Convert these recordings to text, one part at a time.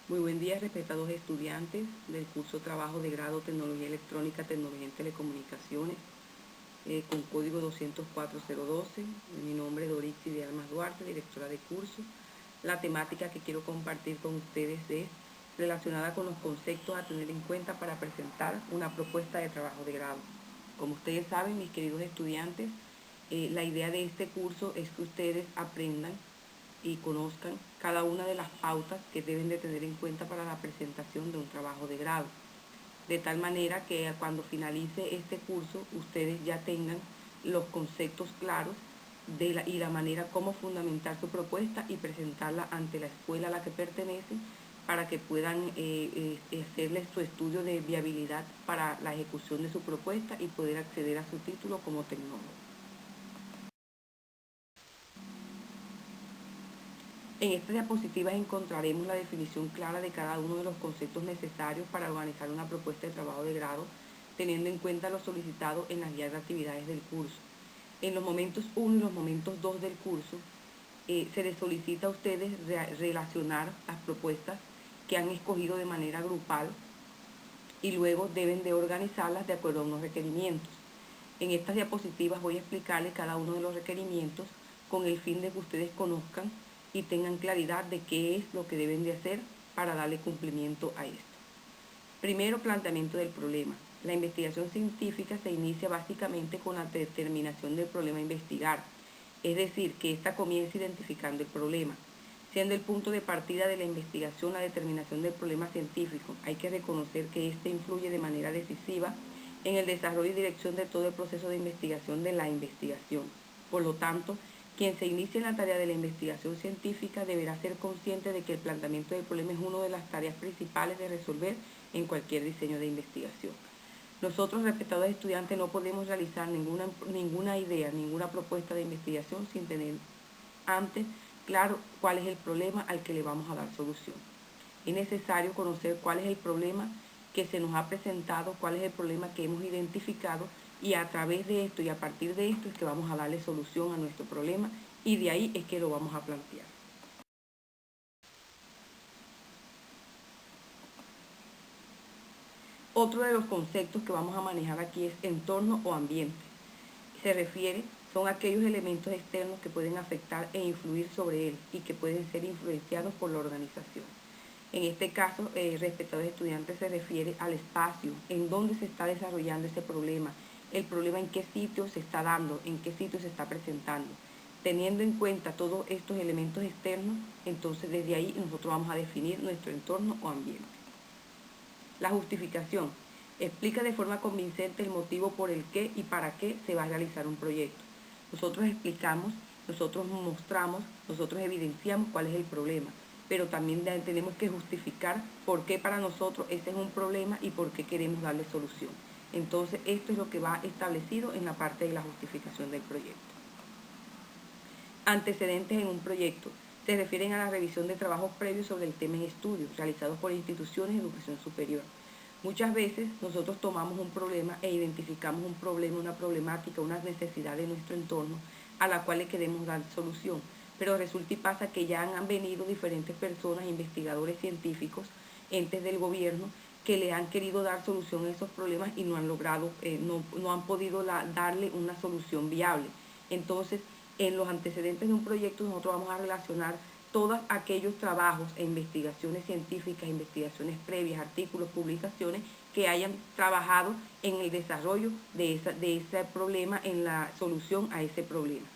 Muy buen día, respetados estudiantes del curso Trabajo de Grado Tecnología Electrónica, Tecnología en Telecomunicaciones, con código 204012. Mi nombre es Dorixi de Almas Duarte, directora de curso. La temática que quiero compartir con ustedes es relacionada con los conceptos a tener en cuenta para presentar una propuesta de trabajo de grado. Como ustedes saben, mis queridos estudiantes, la idea de este curso es que ustedes aprendan y conozcan cada una de las pautas que deben de tener en cuenta para la presentación de un trabajo de grado. De tal manera que cuando finalice este curso, ustedes ya tengan los conceptos claros y la manera como fundamentar su propuesta y presentarla ante la escuela a la que pertenecen para que puedan hacerles su estudio de viabilidad para la ejecución de su propuesta y poder acceder a su título como tecnólogo. En estas diapositivas encontraremos la definición clara de cada uno de los conceptos necesarios para organizar una propuesta de trabajo de grado, teniendo en cuenta lo solicitado en las guías de actividades del curso. En los momentos 1 y los momentos 2 del curso, se les solicita a ustedes relacionar las propuestas que han escogido de manera grupal y luego deben de organizarlas de acuerdo a unos requerimientos. En estas diapositivas voy a explicarles cada uno de los requerimientos con el fin de que ustedes conozcan y tengan claridad de qué es lo que deben de hacer para darle cumplimiento a esto. Primero, planteamiento del problema. La investigación científica se inicia básicamente con la determinación del problema a investigar, es decir, que ésta comience identificando el problema. Siendo el punto de partida de la investigación la determinación del problema científico, hay que reconocer que éste influye de manera decisiva en el desarrollo y dirección de todo el proceso de investigación de la investigación. Por lo tanto, quien se inicie en la tarea de la investigación científica deberá ser consciente de que el planteamiento del problema es una de las tareas principales de resolver en cualquier diseño de investigación. Nosotros, respetados estudiantes, no podemos realizar ninguna idea, ninguna propuesta de investigación sin tener antes claro cuál es el problema al que le vamos a dar solución. Es necesario conocer cuál es el problema que se nos ha presentado, cuál es el problema que hemos identificado y a través de esto y a partir de esto es que vamos a darle solución a nuestro problema y de ahí es que lo vamos a plantear. Otro de los conceptos que vamos a manejar aquí es entorno o ambiente. Son aquellos elementos externos que pueden afectar e influir sobre él y que pueden ser influenciados por la organización. En este caso, respetados estudiantes, se refiere al espacio, en donde se está desarrollando ese problema, el problema en qué sitio se está dando, en qué sitio se está presentando. Teniendo en cuenta todos estos elementos externos, entonces desde ahí nosotros vamos a definir nuestro entorno o ambiente. La justificación explica de forma convincente el motivo por el qué y para qué se va a realizar un proyecto. Nosotros explicamos, nosotros mostramos, nosotros evidenciamos cuál es el problema, pero también tenemos que justificar por qué para nosotros ese es un problema y por qué queremos darle solución. Entonces, esto es lo que va establecido en la parte de la justificación del proyecto. Antecedentes en un proyecto. Se refieren a la revisión de trabajos previos sobre el tema en estudio, realizados por instituciones de educación superior. Muchas veces nosotros tomamos un problema e identificamos un problema, una problemática, una necesidad de nuestro entorno a la cual le queremos dar solución. Pero resulta y pasa que ya han venido diferentes personas, investigadores científicos, entes del gobierno, que le han querido dar solución a esos problemas y no han logrado, no han podido darle una solución viable. Entonces, en los antecedentes de un proyecto nosotros vamos a relacionar todos aquellos trabajos e investigaciones científicas, investigaciones previas, artículos, publicaciones que hayan trabajado en el desarrollo de ese problema, en la solución a ese problema.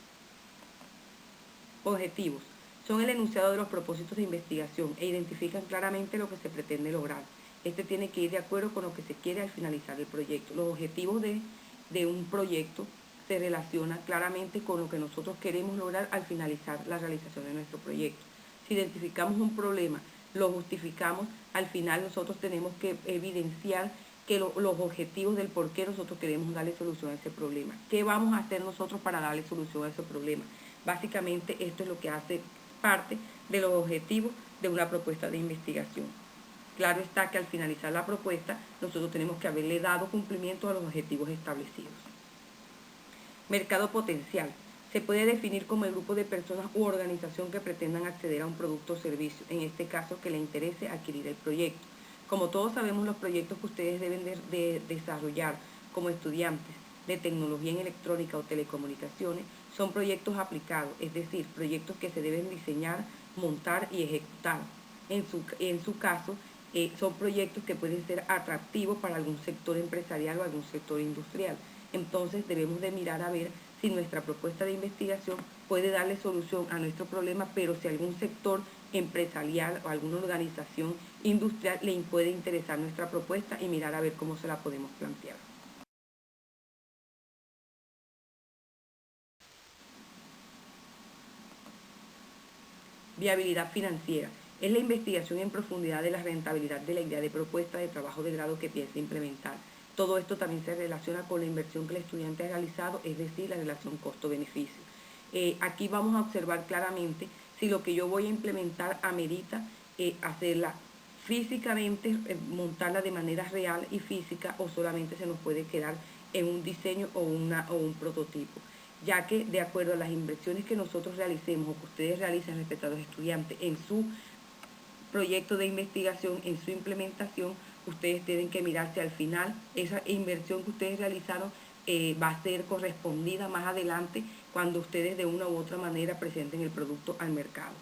Objetivos. Son el enunciado de los propósitos de investigación e identifican claramente lo que se pretende lograr. Este tiene que ir de acuerdo con lo que se quiere al finalizar el proyecto. Los objetivos de un proyecto se relaciona claramente con lo que nosotros queremos lograr al finalizar la realización de nuestro proyecto. Si identificamos un problema, lo justificamos, al final nosotros tenemos que evidenciar que los objetivos del por qué nosotros queremos darle solución a ese problema. ¿Qué vamos a hacer nosotros para darle solución a ese problema? Básicamente esto es lo que hace parte de los objetivos de una propuesta de investigación. Claro está que al finalizar la propuesta nosotros tenemos que haberle dado cumplimiento a los objetivos establecidos. Mercado potencial. Se puede definir como el grupo de personas u organización que pretendan acceder a un producto o servicio, en este caso que le interese adquirir el proyecto. Como todos sabemos, los proyectos que ustedes deben de desarrollar como estudiantes de tecnología en electrónica o telecomunicaciones son proyectos aplicados, es decir, proyectos que se deben diseñar, montar y ejecutar. En su caso, son proyectos que pueden ser atractivos para algún sector empresarial o algún sector industrial. Entonces debemos de mirar a ver si nuestra propuesta de investigación puede darle solución a nuestro problema, pero si algún sector empresarial o alguna organización industrial le puede interesar nuestra propuesta y mirar a ver cómo se la podemos plantear. Viabilidad financiera. Es la investigación en profundidad de la rentabilidad de la idea de propuesta de trabajo de grado que piensa implementar. Todo esto también se relaciona con la inversión que el estudiante ha realizado, es decir, la relación costo-beneficio. Aquí vamos a observar claramente si lo que yo voy a implementar amerita hacerla físicamente, montarla de manera real y física, o solamente se nos puede quedar en un diseño o un prototipo, ya que de acuerdo a las inversiones que nosotros realicemos o que ustedes realicen respecto a los estudiantes en su proyecto de investigación, en su implementación, ustedes tienen que mirar si al final esa inversión que ustedes realizaron va a ser correspondida más adelante cuando ustedes de una u otra manera presenten el producto al mercado.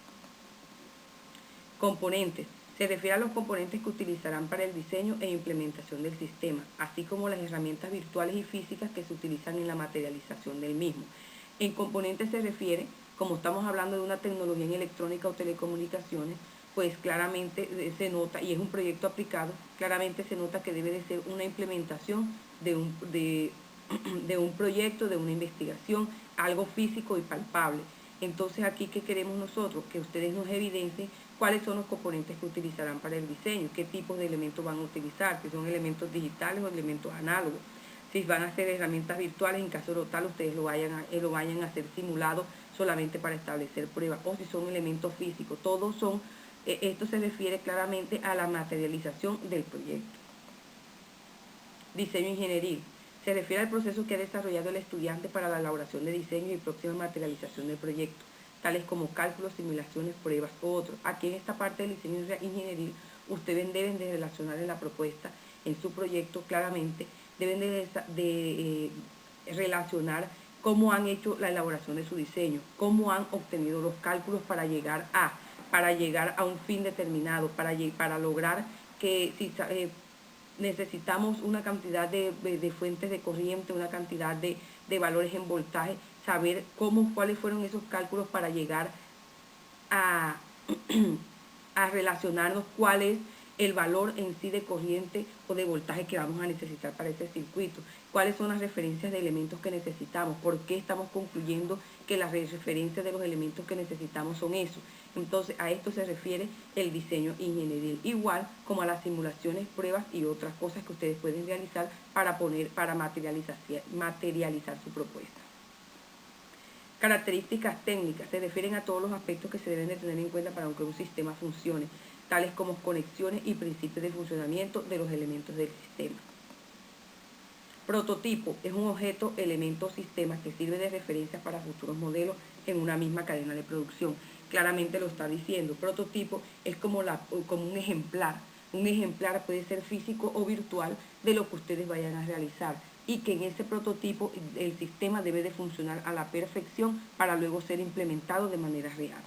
Componentes. Se refiere a los componentes que utilizarán para el diseño e implementación del sistema, así como las herramientas virtuales y físicas que se utilizan en la materialización del mismo. En componentes se refiere, como estamos hablando de una tecnología en electrónica o telecomunicaciones, pues claramente se nota, y es un proyecto aplicado, claramente se nota que debe de ser una implementación de un proyecto, de una investigación, algo físico y palpable. Entonces aquí, ¿qué queremos nosotros? Que ustedes nos evidencien cuáles son los componentes que utilizarán para el diseño, qué tipos de elementos van a utilizar, si son elementos digitales o elementos análogos, si van a ser herramientas virtuales, en caso de tal ustedes lo vayan a hacer simulado solamente para establecer pruebas, o si son elementos físicos. Todos son, esto se refiere claramente a la materialización del proyecto. Diseño ingenieril. Se refiere al proceso que ha desarrollado el estudiante para la elaboración de diseño y próxima materialización del proyecto, tales como cálculos, simulaciones, pruebas u otros. Aquí en esta parte del diseño ingenieril, ustedes deben de relacionar en la propuesta, en su proyecto claramente, deben de relacionar cómo han hecho la elaboración de su diseño, cómo han obtenido los cálculos para llegar a un fin determinado, para lograr que si necesitamos una cantidad de fuentes de corriente, una cantidad de valores en voltaje, saber cuáles fueron esos cálculos para llegar a, a relacionarnos cuál es el valor en sí de corriente o de voltaje que vamos a necesitar para ese circuito, cuáles son las referencias de elementos que necesitamos, por qué estamos concluyendo que las referencias de los elementos que necesitamos son esos. Entonces a esto se refiere el diseño ingenieril, igual como a las simulaciones, pruebas y otras cosas que ustedes pueden realizar para materializar su propuesta. Características técnicas se refieren a todos los aspectos que se deben de tener en cuenta para que un sistema funcione, tales como conexiones y principios de funcionamiento de los elementos del sistema. Prototipo es un objeto, elemento o sistema que sirve de referencia para futuros modelos en una misma cadena de producción. Claramente lo está diciendo. Prototipo es como un ejemplar. Un ejemplar puede ser físico o virtual de lo que ustedes vayan a realizar, y que en ese prototipo el sistema debe de funcionar a la perfección para luego ser implementado de manera real.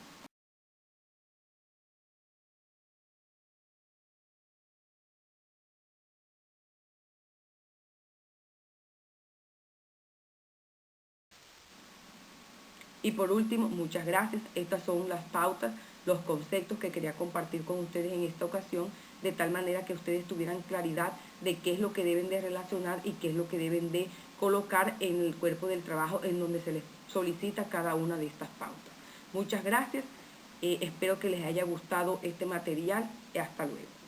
Y por último, muchas gracias. Estas son las pautas, los conceptos que quería compartir con ustedes en esta ocasión, de tal manera que ustedes tuvieran claridad de qué es lo que deben de relacionar y qué es lo que deben de colocar en el cuerpo del trabajo en donde se les solicita cada una de estas pautas. Muchas gracias. Espero que les haya gustado este material y hasta luego.